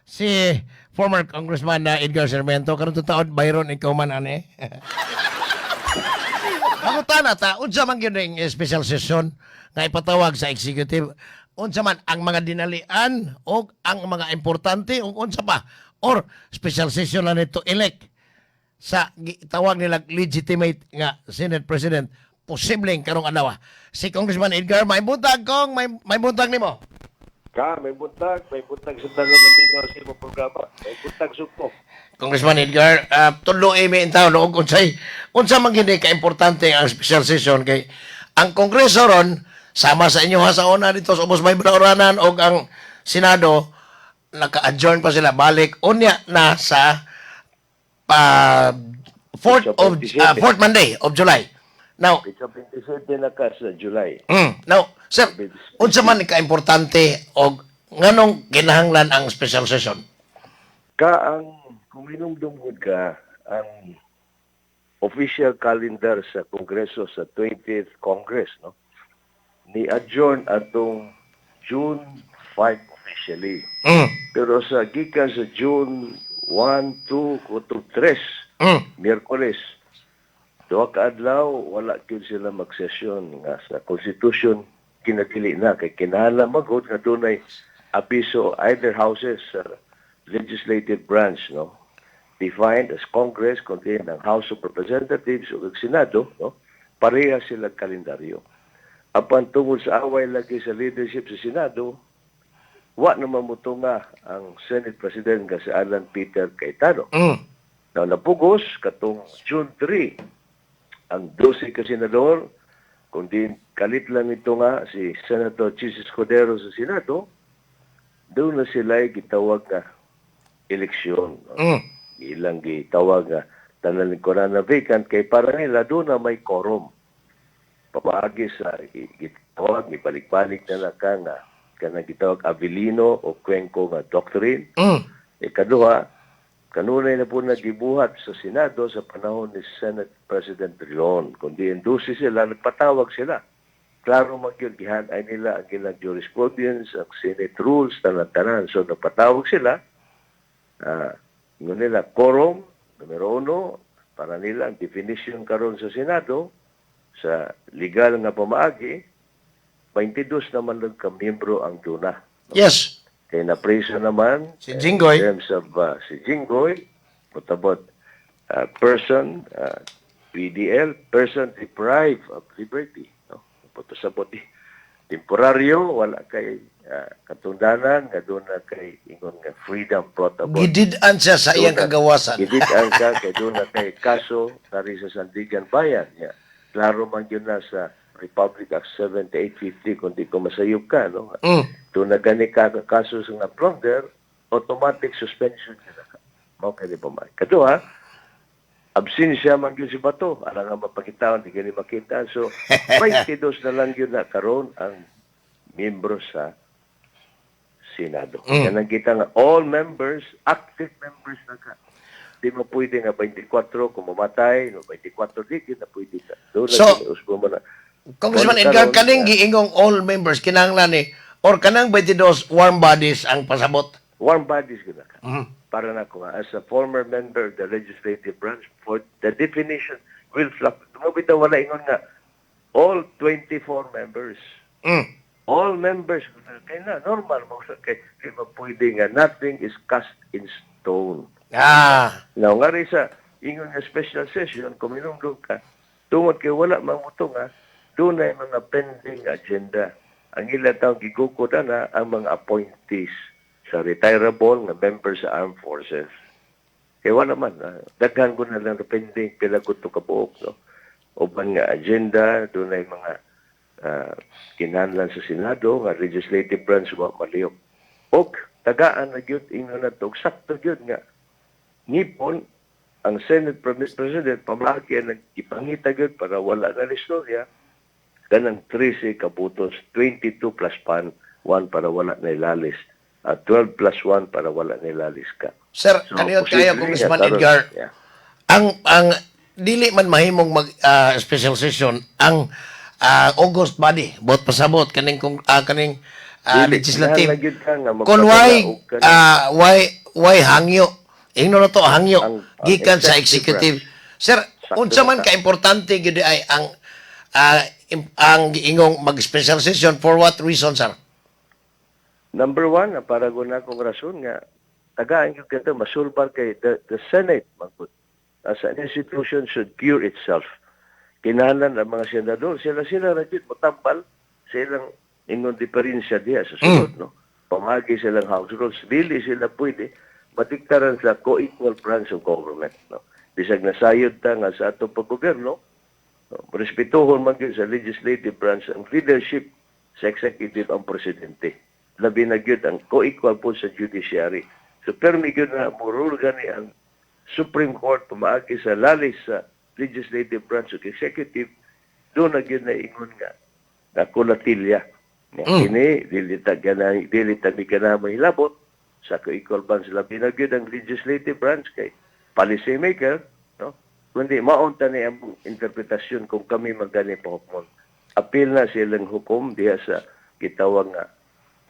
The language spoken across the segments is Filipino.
si former Congressman na Edgar Sarmiento karon taon Byron ikaw man ani. Ako ta unsa man gyud ang special session nga ipatawag sa executive unsa man ang mga dinalian o ang mga importante o unsa pa or special session na nito elect sa tawag nila legitimate nga Senate President posibleng karong adlaw. Si Congressman Edgar may buntag kong may buntag nimo. May buntag sa tanong ng bino sa imong programa. May buntag sugpo. Congressman Edgar, tulo imi in taon og unsa man gid ka importante ang special session kay ang Kongreso ron sama sa inyo ha sa una dito sa ubos may oranan og ang Senado naka-adjourn pa sila balik unya na sa fourth Monday of July. Now, Pizza 27 na ka sa July. now, sir, unsa man ka importante og nganong kinahanglan ang special session? Kung minumdumgod ka, ang official calendar sa Kongreso sa 20th Congress, no? Ni-adjourn atong June 5 officially. Pero sa gikan sa June 1, 2, 3, Miyerkules, duha ka adlaw, wala gyud sila magsesyon nga sa Constitution kinadili na kay kinahanglan magod nga dunay abiso either houses sa legislative branch, no, defined as Congress contain ang House of Representatives o ang Senado, no, pareha sila kalendaryo. Apan tungod sa away lagi sa leadership sa Senado, wa naman mutunga ang Senate President nga si Alan Peter Cayetano. Now napugos katong June 3 ang 12 ka senador, kundi kalit lang ito nga si Senator Chis Escudero sa Senado, doon na sila gitawag na eleksyon. Ilang gitawag na tanan lingkuran na vacant kay para nila doon na may quorum. Pamaagi sa gitawag, may balik-balik na lang nga kanang gitawag Avelino o Cuenco nga doctrine. Ikaduha, kanunay na po nagibuhat sa Senado sa panahon ni Senate President Drilon. Kundi indusi sila, nagpatawag sila. Klaro magyugihan ay nila ang ilang jurisprudence, ang Senate rules, tanan-tanan. So nagpatawag sila. Nila, quorum, numero 1, para nila ang definition karon sa Senado, sa legal nga pamaagi, 22 naman lang ka-membro ang duna. Yes. Kaya na-preso naman Si Jinggoy. in terms of si Jinggoy, mutabot person, PDL, person deprived of liberty. No? Puto-sabot temporaryo, wala kay katundanan, nga doon na kay ingon nga freedom protocol. Gidid-an siya sa iyang kagawasan. Gidid-an ka, kay doon na kay kaso, tari sa Sandigan Bayan. Yeah. Klaro man yun na sa Republic Act 7850 kung di ko masayop ka, no? Doon na gani ka kaso sa nga plunder, automatic suspension ka na. Okay, di pa man. Kadua, absinsya man yun si Bato. Alam nga mapakitawan, di gani makita. So, 22 na lang yun na karon ang membro sa Senado. Yan ang kita nga, all members, active members na ka. Di mo pwede nga 24 kung mamatay, no, 24 di na pwede ka. Doon So, na usbo mo na. Congressman Edgar, kaning giingong all members, kinahanglan ni, or kanang 22 warm bodies ang pasabot? Warm bodies gina ka. Para na ko nga, as a former member of the legislative branch, for the definition will fluctuate. Tumabita wala ingon nga, all 24 members. All members, kaya na, normal mo. Kaya pwede nga, nothing is cast in stone. Now, nga rin sa ingon nga special session, kung minungdong ka, tungod kay wala mamuto nga, doon ay mga pending agenda. Ang ilang taong gigukod na ang mga appointees sa retirable nga members sa armed forces. Kaya wala man, daghan ko na lang na pending pila ko ito kabuok. No? O man nga agenda, doon ay mga kinahanglan sa Senado, nga legislative branch wa maliyok. O tagaan na yun, ingon na ito, sakto yun nga. Nipon, ang Senate President, pamlaki ang ipangita yun para wala na istorya, kanang 13 kabutos, 22 plus 1 para wala na ilalis, at 12 plus 1 para wala na ilalis ka. Sir, So, kaniyot kayo, posible Congressman nga, Edgar, yeah. ang dili man mahimong mag special session ang August body bot pasabot kaning Dili, legislative. nalagid ka nga Kung magpadala og kanang- why hangyo? Ingno na to hangyo Ang gikan sa executive executive. Sir, Sakto unsa man na ka importante gyud ay ang giingong mag-special session for what reason, sir? Number one, para guna kong rason nga, tagaan yung kata, masulbar kay the Senate, magput. As an institution should cure itself. Kinahanglan ang mga senador, sila rajit motambal sa ilang ingon diferensya diya sa sunod, no? Pamagi silang house rules, dili sila pwede matiktaran sa co-equal branch of government, no? Bisag nasayod ta nga sa atong paggobyerno, no? Respetuhon man gyud sa legislative branch ang leadership sa executive ang presidente. Labi na gyud ang co-equal po sa judiciary. So permi gyud na murul gani ang Supreme Court pumaagi sa lalis sa legislative branch of executive, doon na gyud na ingon nga na kulatilya. Kini dili ta mahilabot sa co-equal branch. Labi na gyud ang legislative branch kay policy maker, no? Kundi maunta ni ang interpretasyon kung kami magani pahukmon. Apil na silang hukom diha sa gitawag nga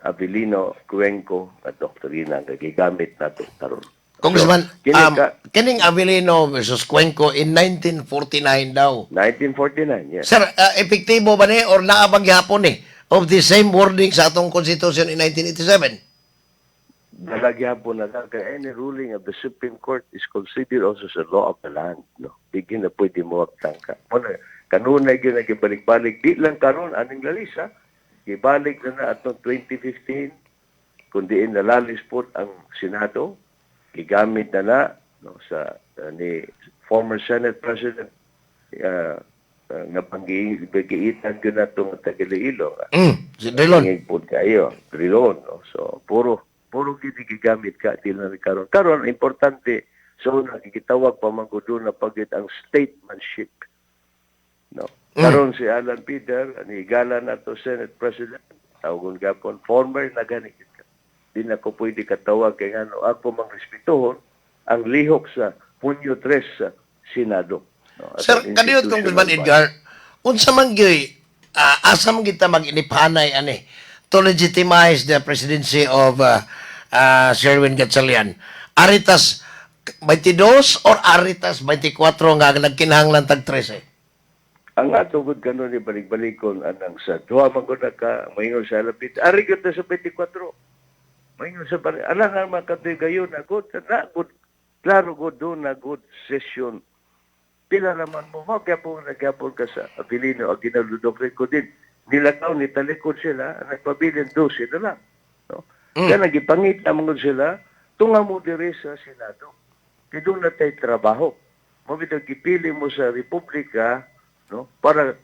Abilino Cuenco at doktrina nga gigamit nato karon. Congressman, So, kining Avelino versus Cuenco in 1949 daw. 1949, yes. Sir, epektibo ba ni or naabang gyapon ni of the same wording sa atong constitution in 1987? Nalagyapon na lang kay any ruling of the Supreme Court is considered also as a law of the land, no? Bigin na pwede mo agtangka. Muna, kanunay yun na gibalik-balik. Di lang karon aning lalisa, gibalik na atong 2015, kundi nalalis po ang Senado, gigamit na no, sa ni former Senate President nga panggiitan ko na itong Tagalilo. Si Drilon. Ngig po kayo, Drilon. No? So, puro gigamit ka, di lang karon. Karon, importante, so nakikitawag pa man ko doon na pagit ang statemanship. No? Karon si Alan Peter, anigala na to Senate President, tawagon gapon, former na ganit ka. Di na ko pwede katawag kay ano, ako mang respetuhon ang lihok sa Punyo 3 sa Senado. No? As Sir, an kaniyot institutional Congressman body. Edgar, unsa man gyoy asa man kita mag-iniphanay ani to legitimize the presidency of Sherwin Gatchalian. Aritas 22 or Aritas 24 nga nagkinahanglan tag 13? Ang atugod kanon ni balik-balikon anang sa duha man ko na ka maingon sa lapit. Ari gyud na sa 24. Maingon sa balik. Alangan man katoy kayo na good na good. Klaro good do na good session. Pila naman mo magyapon ka sa Abilino o ginaludok ko din. Nilakaw ni talikod sila nagpabilin 12 na lang. No? Kaya nagipangita mo sila tunga mo diri sa Senado. Kaya doon na tayo trabaho. Mabitag gipili mo sa Republika, no, para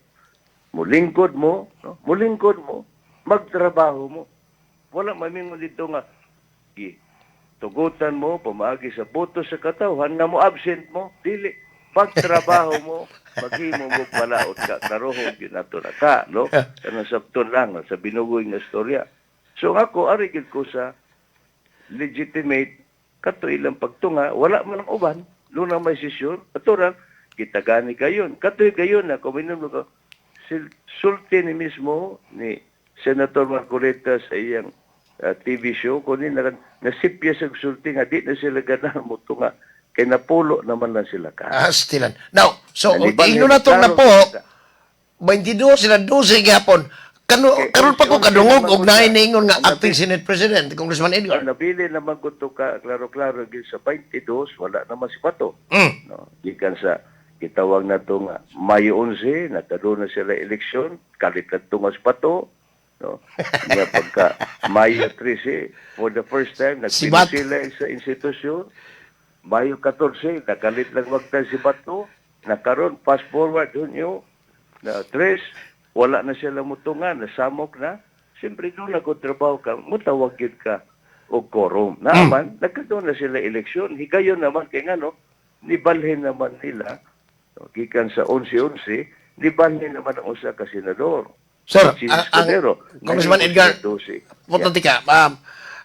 mulingkod mo, magtrabaho mo. Wala mamingon dito nga tugutan mo, pamaagi sa boto sa katawhan nga mo absent mo, dili. Pagtrabaho mo, maghimo mo palaot ka, karohon yun ato na ka, no? Kanang sabton lang, sa binugoy nga storya. So ako, arigid ko sa legitimate kato ilang pagtunga, wala man ang uban, lunang may sisyon, katurang, kita gani kayon. Katoy kayon na, kuminom ko, sulti ni mismo ni Senator Marcoleta sa iyang TV show, kunin na nasipya sa sulti nga, di na sila ganahan mo tunga, kay napulo naman lang sila ka. Stilan. Now, so Nalibang ino yung na tong klaro na po, kita. 22 sila 12 gyapon. Karon pa ko kadungog og naingon nga acting Senate President, Congressman Edgar. Nabili naman ko to ka, klaro-klaro, sa 22, wala naman si Pato. No, gikan sa gitawag na to nga Mayo 11, nagkaroon na sila eleksyon, kalit na tungas Pato. No? Nga pagka Mayo 13, for the first time, nagpili sila sa institusyon. Mayo 14, nakalit lang wagtan si Bato. Nakaroon, fast forward, Junyo, na 3, wala na sila mutungan, nasamok na. Siyempre doon nagkontrabaho ka, mutawag yun ka o quorum. Naaman, nagkaroon na sila eleksyon. Higayon naman, kaya nga, no, nibalhin naman nila, no, gikan sa 11-11, nibalhin naman ang usa ka senador. Sir, Si ang Escudero. Congressman Ngayon, Edgar, 12. puto ka,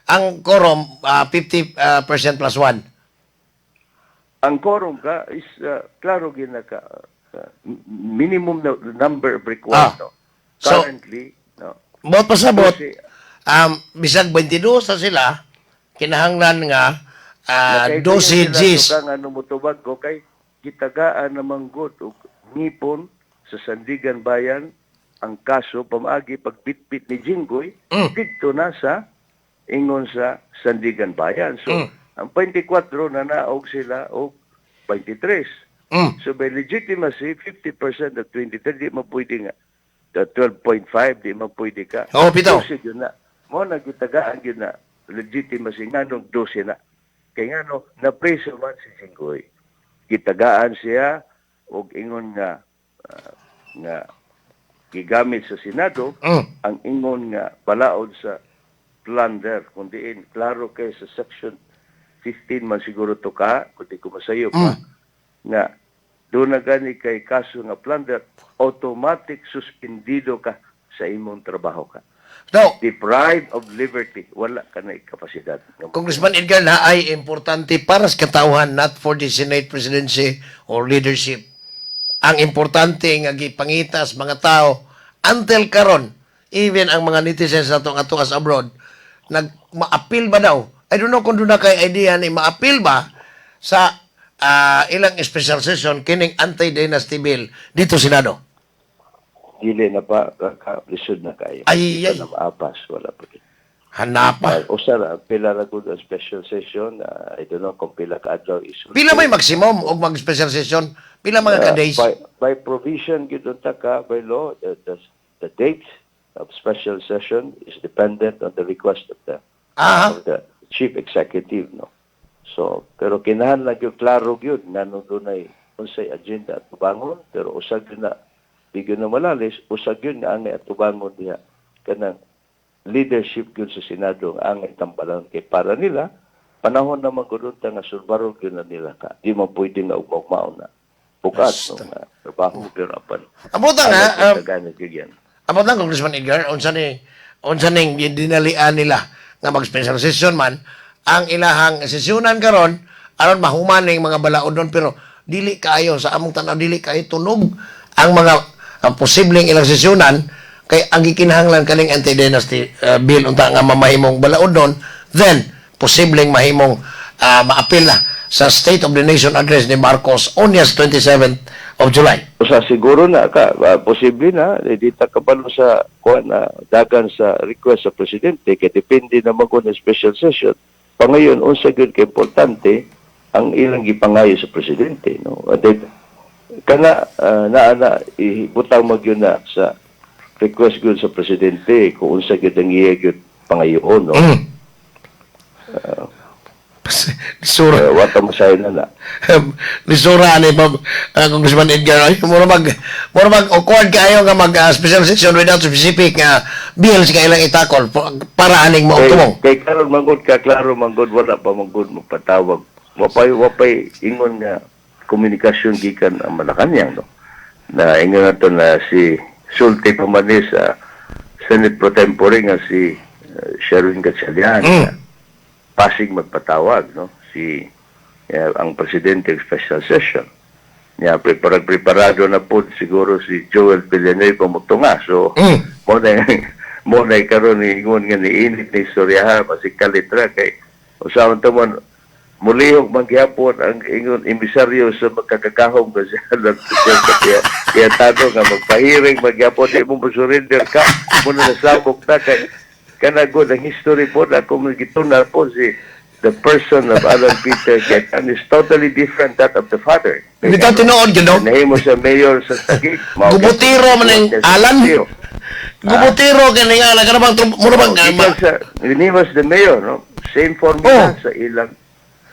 ang quorum 50% plus 1. Ang quorum ka is, klaro ginaka, minimum na number of required. No? So, Currently, no, bot pasabot, bisag 22 sa sila, kinahanglan nga Nakaigayon 12 sila Gs. kang ano mutubag ko kay gitagaan namang good og ngipon sa Sandigan Bayan ang kaso pamaagi pagbitbit ni Jinggoy dito na sa ingon sa Sandigan Bayan. So ang 24 na naog sila og 23. So by legitimacy 50% of 23 di man pwede nga 12.5 di man pwede ka. Oo, bitaw. 12 yun na. Mo nagitagaan yun na legitimacy nga nung 12 na. Kaya nga no, na-preso man si Jinggoy. Gitagaan siya og ingon nga nga gigamit sa Senado ang ingon nga balaod sa plunder kundi klaro kay sa section 15 man siguro to ka kundi kumasayo pa nga doon na gani kay kaso nga plunder automatic suspendido ka sa imong trabaho ka. Now, Deprived of liberty, wala ka na kapasidad. Congressman Edgar, na ay importante para sa katauhan, not for the Senate presidency or leadership. Ang importante nga gipangitas mga tao until karon, even ang mga netizens na itong atukas abroad, ma-appeal ba daw? I don't know kung doon na kay idea ni ma-appeal ba sa ilang special session kining anti-dynasty bill dito Senado. Dili na pa, lisod na kayo. Ay. Ito na maapas, wala pa rin. Hanapa. Usara, pila na good ang special session, I don't know kung pila ka adlaw isu. Pila may maximum o mag-special session? Pila mga ka-days? By provision, gito ka, by law, the date of special session is dependent on the request of the chief executive, no? So, pero kinahanglan yung klaro yun, nanong doon ay unsay agenda at tubangon, pero usag yun na, di yun na malalis, usag yun nga angay at tubangon diha, kanang leadership yun sa Senado, ang angay tambalan kay para nila, panahon naman ko doon, nga surbarog yun na nila ka, di mo pwede nga ugmagmaon na, bukas, no, nga, trabaho, pero apan. Abutan nga, Ganit yun yan. abutan Congressman Edgar, unsa ning dinalian nila nga mag-special session man, ang ilahang sesyonan karon aron mahuman ning mga balaod doon pero dili kayo sa among tanaw dili kayo tunog ang mga posibleng ilang sesyonan kay ang gikinahanglan kaning anti-dynasty bill unta nga mamahimong balaod doon then posibleng mahimong maapil na sa State of the Nation address ni Marcos on 27th of July. Sa siguro na ka posible na dita kabalo sa kuan na dagan sa request sa presidente kay depende naman ko na special session. Pangayon unsa gyud kay importante ang ilang gipangayo sa presidente, no? At kana ibutang magyud na sa request gyud sa presidente kung unsa gyud ang iya gyud pangayoon, no? Sura. Wata masayon na. Lisura ni Congressman Edgar. Mura mag awkward kayo nga mag special session without specific bills ka ilang itakol para aning mo tumong. Kay karon manggod ka klaro manggod wala pa manggod magpatawag. Wapay ingon nga komunikasyon gikan ang Malacañang, no. Na ingon nato na si Sulti Pamanis Senate Pro Tempore nga si Sherwin Gatchalian. Pasig magpatawag, no, si ang presidente ng special session niya preparado na po siguro si Joel Villanueva mutunga so mo na karon ni ingon nga ni init ni istoryahan masig kalitra kay usaon to man mulihog magyapon ang ingon emisaryo sa magkakagahom kasi kaya tato nga magpahiring magyapon di mo surrender ka mo na nasabog na kay kana good ang history po na kung gitunar po si the person of Alan Peter Quetan is totally different that of the father. Bitaw tinuod gyud no. Nahimo sa mayor sa Taguig. Gubutiro man ang Alan. Gubutiro kani nga kana bang mura bang he was the mayor, no? Same formula sa ilang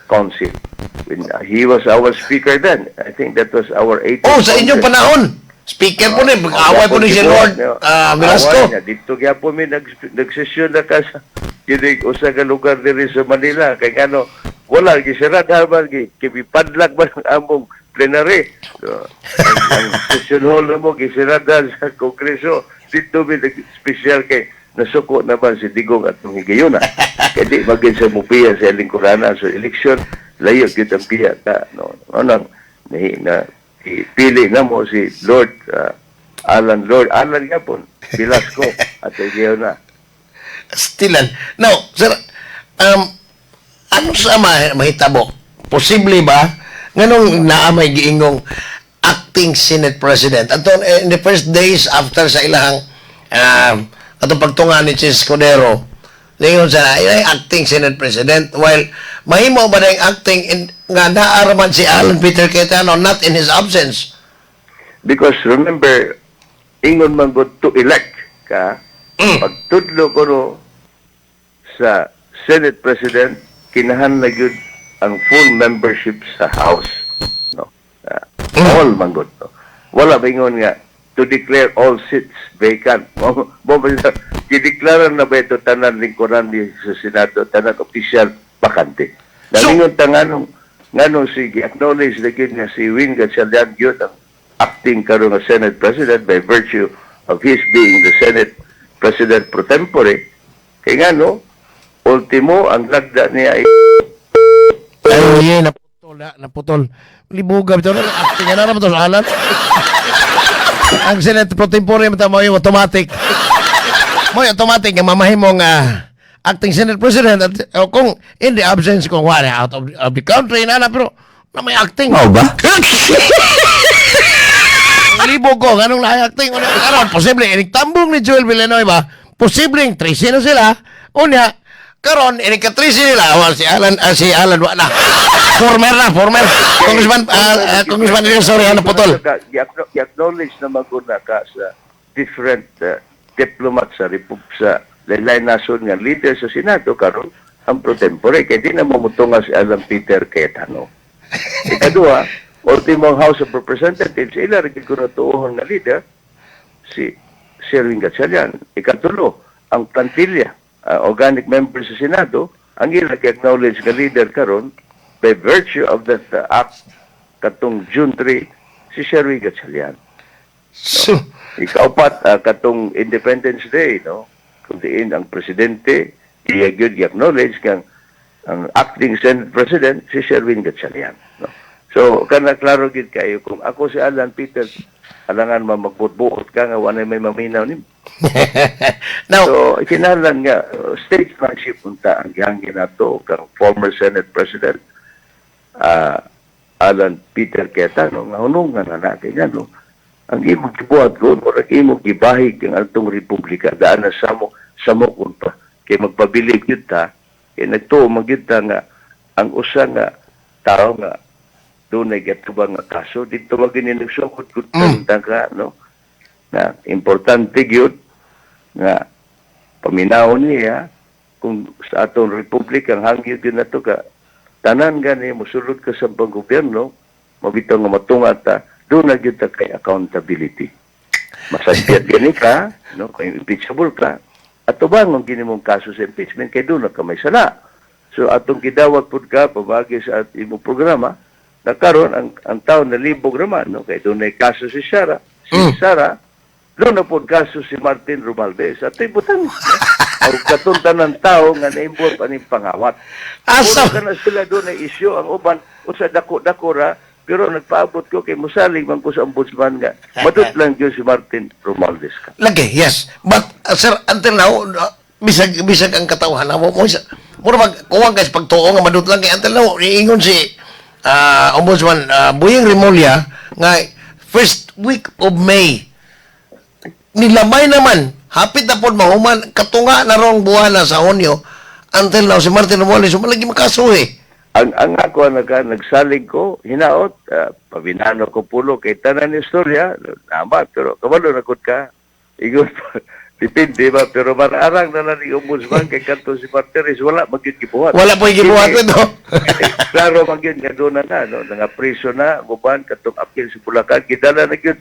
council. When he was our speaker then. I think that was our 18th. Sa inyong panahon. Speaker po ni, mag-away po ni si Lord Velasco. Dito kaya po may nagsesyon na ka sa usa ka lugar diri sa Manila. Kaya ano, wala, gisirad habang kibipadlak ba ng among plenary. So, ang session hall mo, gisirad sa Kongreso. Dito may special kay nasuko naman si Digong at nung higayuna. Kaya di magin sa mupiya sa lingkurana. So, election, layo kita ang piya. Pili na mo si Lord Alan nga po, Velasco at ayaw na. Stilan. Now, sir, ano sa mahitabo? Posible ba nganong naamay giingong acting Senate President? Aton in the first days after sa ilahang atong pagtunga ni Chis Cordero, lingon sa ay acting Senate President while mahimo ba na yung acting nga naaraman si Alan Peter Cayetano not in his absence? Because remember, ingon man gud to elect ka, pagtudlo ko no sa Senate President, kinahanglan gyud ang full membership sa House. No? All man gud. No? Wala ba ingon nga to declare all seats vacant. Gideklara na ba ito tanan lingkuran ni sa Senado, tanan official bakante. Nalingon ta nganong sige, acknowledge na gyud nga si Win Gatchalian gyud ang acting karon nga Senate President by virtue of his being the Senate President pro tempore. Kaya nga no, ultimo ang lagda niya ay Ay, naputol. Libuga bitaw na acting na naman to sa Alan. Ang Senate pro tempore mo tamo yung automatic. Mo automatic nga mamahimong acting Senate President at kung in the absence kung wala out of the country na pero na may acting. Mao ba? Ang libog ko, ganong lahi acting. Karon, posible, tambong ni Joel Villanueva, posibleng 13 na sila. Unya, karon, ka-13 nila, si Alan, wala. Former. Congressman, sorry, ano putol. I-acknowledge na maguna ka sa different diplomat sa Lain Nason nga leader sa Senado karon ang pro tempore kay di na mamutunga si Alan Peter Cayetano. Ikadua, ultimong House of Representatives ila rin kunatuuhon nga leader si Sherwin Gatchalian. Ikatulo, ang plantilla, organic member sa Senado, ang ila acknowledge nga leader karon by virtue of that act katong June 3 si Sherwin Gatchalian. So, Ikaapat, katong Independence Day, no? Kung diin ang presidente, i-acknowledge kang ang acting Senate President, si Sherwin Gatchalian. No? So, kana klaro gid kayo, kung ako si Alan Peter, alangan magbutbuot ka nga, wala may maminaw ni. now, So, kinahanglan nga, statesmanship punta ang gihangin nato kang former Senate President, Alan Peter Cayetano, nga hunungan na natin yan, no? Ang imong gibuhat ko, murag imong gibahig ang altong republika, daan na samo kun pa. Kaya magpabilig yun ta, kaya nagtuo magyud ta nga, ang usa nga tao nga, doon ay gatubang nga kaso, dito magininagsunkot ka, no? Na importante yun, nga paminaw niya, kung sa atong republika, ang hangyo yun na to ka, tanan gani, musulod ka sa bang gobyerno, mabitaw nga matunga ta, doon na yun kay accountability. Masagyat gani ka, no, kung impeachable ka, at ba ang ginimong kaso sa impeachment, kay doon na ka may sala. So, atong gidawat po ka, pabagi sa imong programa, nakaroon ang taon na libog naman, no, kay doon na kaso si Sara, Sara, doon na po kaso si Martin Romualdez. At ito'y butang, ang katuntan ng tao nga naimbol pa ng pangawat. Asa? Puro ka na sila doon na isyo, ang uban, o sa dako-dakora, pero nagpaabot ko kay musalig man ko sa ombudsman nga. Madut lang yun si Martin Romualdez ka. lagi, yes. But, sir, until now, bisag ang katawhan na mo. Mura kuwang guys, pagtuo nga madut lang. Until now, iingon si Ombudsman Buying Rimulya nga first week of May, nilamay naman, hapit na po mahuman, katunga na rong buwan na sa Hunyo, until now, si Martin Romualdez, malagi makasuhi. Ang ako nagsalig ko, hinaot, pabinano ko pulo kay tanan ni istorya, naman, pero kabalo nakot ka, igon pa, dipindi ba, pero mararang na lang ni ombudsman kay kanto si Martires, wala magyud gibuhat. Wala po yung gibuhat ito. Klaro magyud nga doon na, no, nga priso na, guban, katong apil si Bulacan, kidala na gyud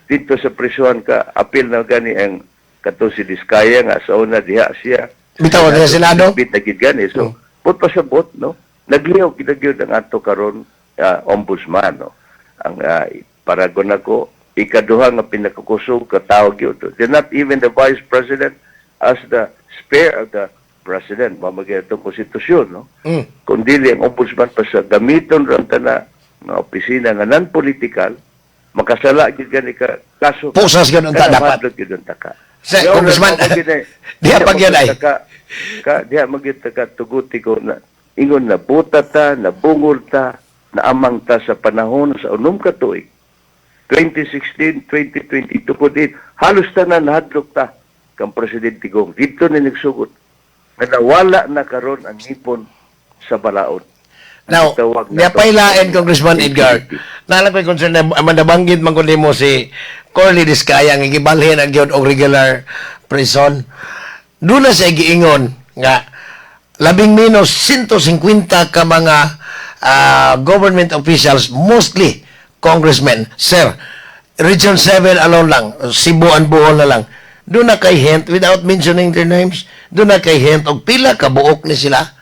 dito sa prisuhan ka, apil na gani ang katong si Diskaya nga, sa una diha siya. Bitaw na sa Senado? Bitagid gani, so, put pa sa bot, no, nagliyaw kinagyod ang ato karon ombudsman, no? Ang paragon ako ikaduha nga pinakakusog ka tawag yun. They're not even the vice president as the spare of the president. Mamagay itong konstitusyon, no? Kung dili ang ombudsman pa sa gamiton ron na opisina nga non-political, makasala gyud gani ka kaso. Pusas gyud unta dapat. Gyud unta ka. Sa Congressman, diha pag yun ay. diha magita ka tuguti ko na ingon na buta ta, na bungol ta, na amang ta sa panahon sa unom ka tuig. 2016, 2022 po din, halos tanan nahadlok ta kang Presidente Gong. Dito na nagsugod. Na nawala na karon ang ngipon sa balaod. Now, Tawag na niya to. pailain, Congressman Edgar, nalang ko'y concern na manabanggit man kundi mo si Corley Discaya, nga gibalhin ang yun og regular prison. Doon na siya giingon nga, labing minus 150 ka mga government officials, mostly congressmen. Sir, Region 7 alone lang, Cebuan Bohol na lang. Doon na kay hint, without mentioning their names, doon na kay hint, og pila ka buok ni sila.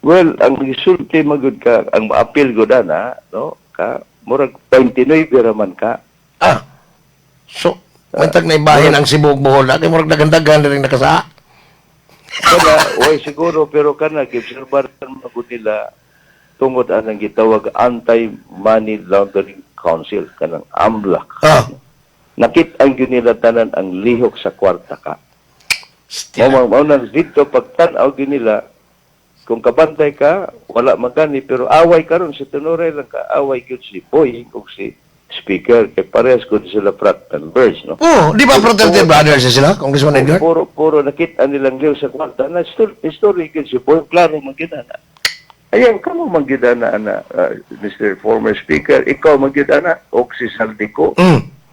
Well, ang gisulti magud ka, ang ma-appeal ko na, no? Ka, murag 29 raman ka. So, mantag na ibahin ang Cebu ug Bohol. Kaya murag nagandagan na rin nakasa. Kana, way siguro, pero kana, obserbaran magud nila tungod anang gitawag Anti-Money Laundering Council, kanang AMLAC. Nakit ang yun nila tanan ang lihok sa kwarta ka. Maunang dito, pagtanaw yun nila, kung kabantay ka, wala magani, pero away karon sa tunuray lang ka, away yun si Boy, kung si Speaker, kay parehas ko sila frat members, no? Di ba protected brothers sila, Congressman Edgar? Puro nakita nilang liw sa kwarta, na story yun si Boy, klaro magkidana. Ayan, kamo magkidana, Mr. Former Speaker, ikaw magkidana, o si Saldico,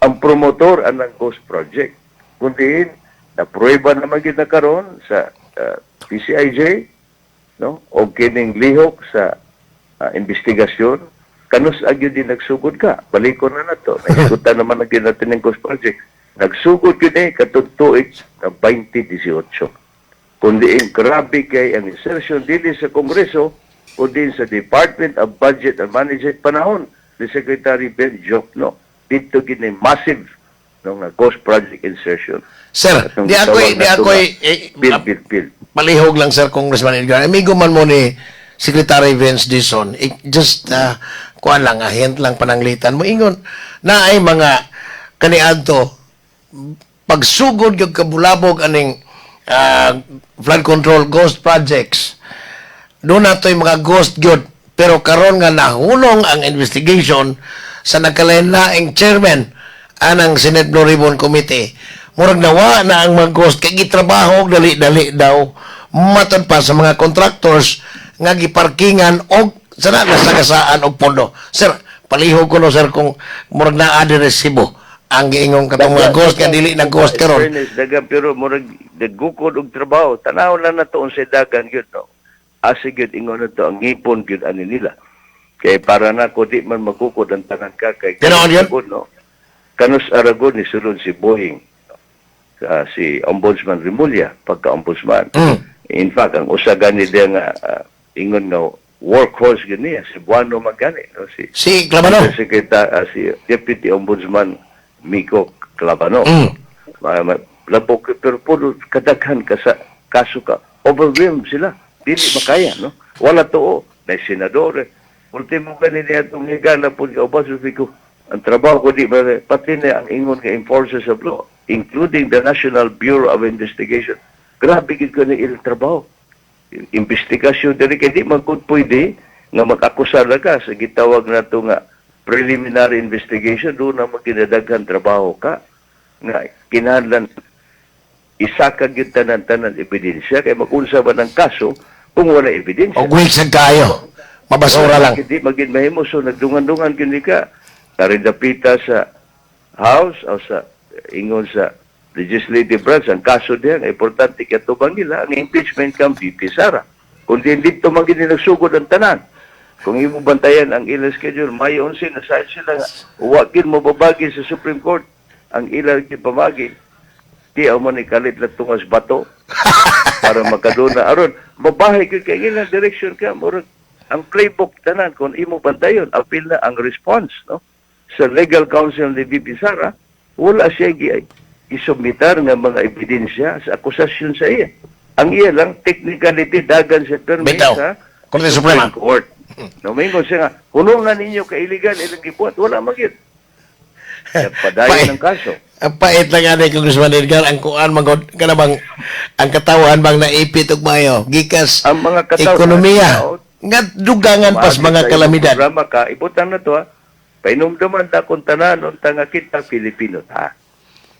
ang promotor anang Ghost Project. Kundi, na-prueba na magkita karon sa PCIJ, no, o kining lihok sa investigasyon, kanus agyo din nagsugod ka. Balikon na to. Nagsugod naman ang natin ng Ghost Project. Nagsugod yun katutuig na 2018. Kundi grabe kay ang insertion dili sa Kongreso o din sa Department of Budget and Management panahon ni Secretary Ben Jokno. Dito gini massive ng Ghost Project insertion. Sir, Atong di gitawag na ako'y bill. palihog lang, Sir Congressman Edgar. Amigo man mo ni Secretary Vince Dizon, just kuan lang, hint lang pananglitan mo. Ingon, na ay mga kaniadto, pagsugod yung kabulabog aning flood control ghost projects, doon na to'y mga ghost gyud. Pero karon nga nahulong ang investigation sa nagkalain-laing chairman anang Senate Blue Ribbon Committee. Murag nawa na ang mga ghost kay gitrabaho og dali-dali daw matod pa sa mga contractors nga giparkingan og sana nasagasaan og pondo. Sir, palihog ko no sir kung murag naa di resibo ang giingong katong mga ghost nga dili na ghost karon. Dagan pero murag nagukod og trabaho. Tanaw lang na to unsay dagan gyud no. Asig gyud ingon na to ang ngipon gyud ani nila. Kay para na ko di man magukod ang tanan ka kay Pero ano yun? no. Kanus Aragon ni sulod si Boeing. Si Ombudsman Rimulya pagka-ombudsman. In fact, ang usagan ni dia nga ingon nga workhorse gani si Buano magani no Si Clavano. Si Deputy Ombudsman Miko Clavano. Labok pero puro kadaghan ka sa kaso ka. Overwhelmed sila. Dili makaya no. Wala to na senador. Ultimo kanina itong higala po ni Obasufiko. Ang trabaho ko di pati na ang ingon nga enforcers of law, including the National Bureau of Investigation. Grabe gid ko na ilang trabaho. Investigasyon dili kay di magkud pwede nga mag-akusar ka sa gitawag na to nga preliminary investigation doon na magkinadaghan trabaho ka nga kinahanglan isaka gyud tanan-tanan ebidensya kay mag-unsa ba ng kaso kung wala ebidensya. Og weeks kayo. Mabasura lang. Hindi maging mahimo so nagdungan-dungan kini ka naridapita sa House o sa ingon sa legislative branch ang kaso diyan importante katubang nila ang impeachment kang VP Sara. Kundi dito maging nagsugod ang tanan. Kung imo bantayan ang ilang schedule, May 11 na sila nga wagin mo babagi sa Supreme Court ang ilang pamagi. Di mo ni kalit lang tungas bato para makaduna aron mabahay ka kay ilang direction ka murag ang playbook tanan kung imo bantayon apil na ang response no sa legal counsel ni VP Sara wala siya isubmitar nga mga ebidensya sa akusasyon sa iya. Ang iya lang technicality dagan sa permit sa Korte Suprema. Court. No mingon siya nga hunungan ninyo ka illegal ilang gibuhat wala magyud. nagpadayon ng kaso. Ang pait lang ani Congressman Edgar ang kuan magod kana bang ang katawan bang naipit og mayo gikas Ang mga katawan ekonomiya nga dugangan pas mga kalamidad. Programa ka, ibutan na to ha. Painumduman ta kung tanan unta nga kita Pilipino ta.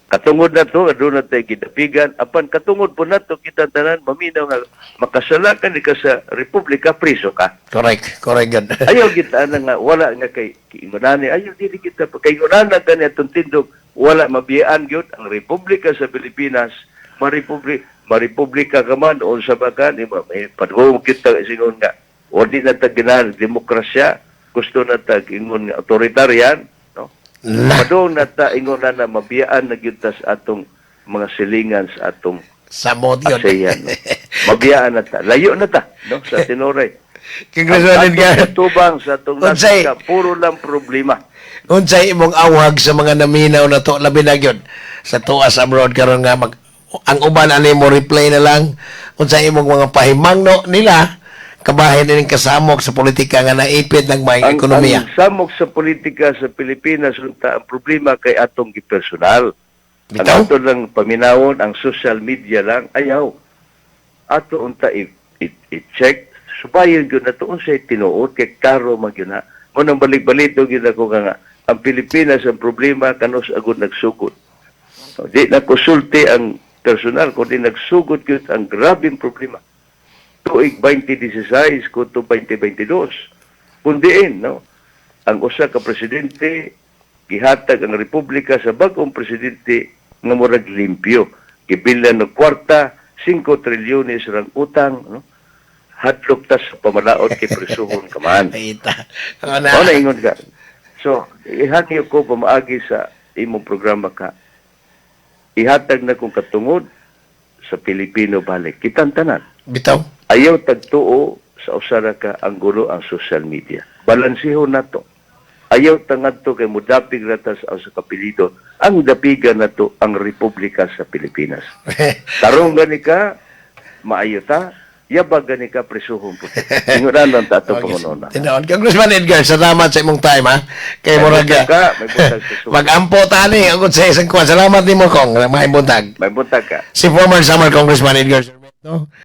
Katungod na to, aduna tayo kidapigan. Apan katungod po na to, kita tanan maminaw nga makasalakan ni ka sa Republika, priso ka. Correct gud. Ayaw kita na nga, wala nga kay ingunani. Ayaw dili kita, kay ingunana ka niya itong tindog, wala mabiyaan yun ang Republika sa Pilipinas, maripublika ka man, o sa bagan, may padugong kita singon nga, o di na taginan, demokrasya, gusto na tagingon nga, authoritarian, no? Padung na ingon na mabiyaan na yun tas atong mga silingan sa atong Samot yun. asayan. No? Mabiyaan na ta. Layo na ta, no? Sa Tinoray. Congressman Edgar. Tubang sa atong Unsay- nasika, puro lang problema. Unsay imong awhag sa mga naminaw na to labi na gyud sa tuas abroad karon nga ang uban ani mo replay na lang unsay imong mga pahimangno nila kabahin ining kasamok sa politika nga naipit ng mga ekonomiya. Ang samok sa politika sa Pilipinas, unta, ang problema kay atong gipersonal. Ang Bitaw? ato lang paminawon, ang social media lang, ayaw. Ato unta i-check, subayon yun na to, unsay tinuod, kay karo magyuna. Unang balik-balik yun ako nga, ang Pilipinas, ang problema, kanos agad nagsugod. Di na konsulti ang personal, kundi nagsugod yun ang grabing problema. Tuig 2016 kuto 2022. Kundiin, no? Ang usa ka presidente gihatag ang republika sa bag-ong presidente nga murag limpyo. Gibilan ng kwarta, 5 trilyones rang utang, no? Hadlok tas sa pamalaot kay presuhon ka man. Ita. O na ingon ka. So, ihangyo ko pamaagi sa imong programa ka. Ihatag na kong katungod sa Pilipino balik. Kitang tanan. Bitaw. Ayaw tagtuo sa usara ka ang gulo ang social media. Balansiho na to. Ayaw tangad to kay mudapig ratas sa kapilido. Ang dapigan na to ang Republika sa Pilipinas. Tarong gani ka, maayo ta, yabag gani ka, presuhon po. Ingunan lang ta ito pangununa. Tinoon. Congressman Edgar, salamat sa imong time ha. Kay May murag buntag ka, may buntag sa sumunod. mag-ampo tani agud sa isang kuwan. Salamat nimo kong may buntag. May buntag ka. Si former Samar Congressman Edgar Sarmiento.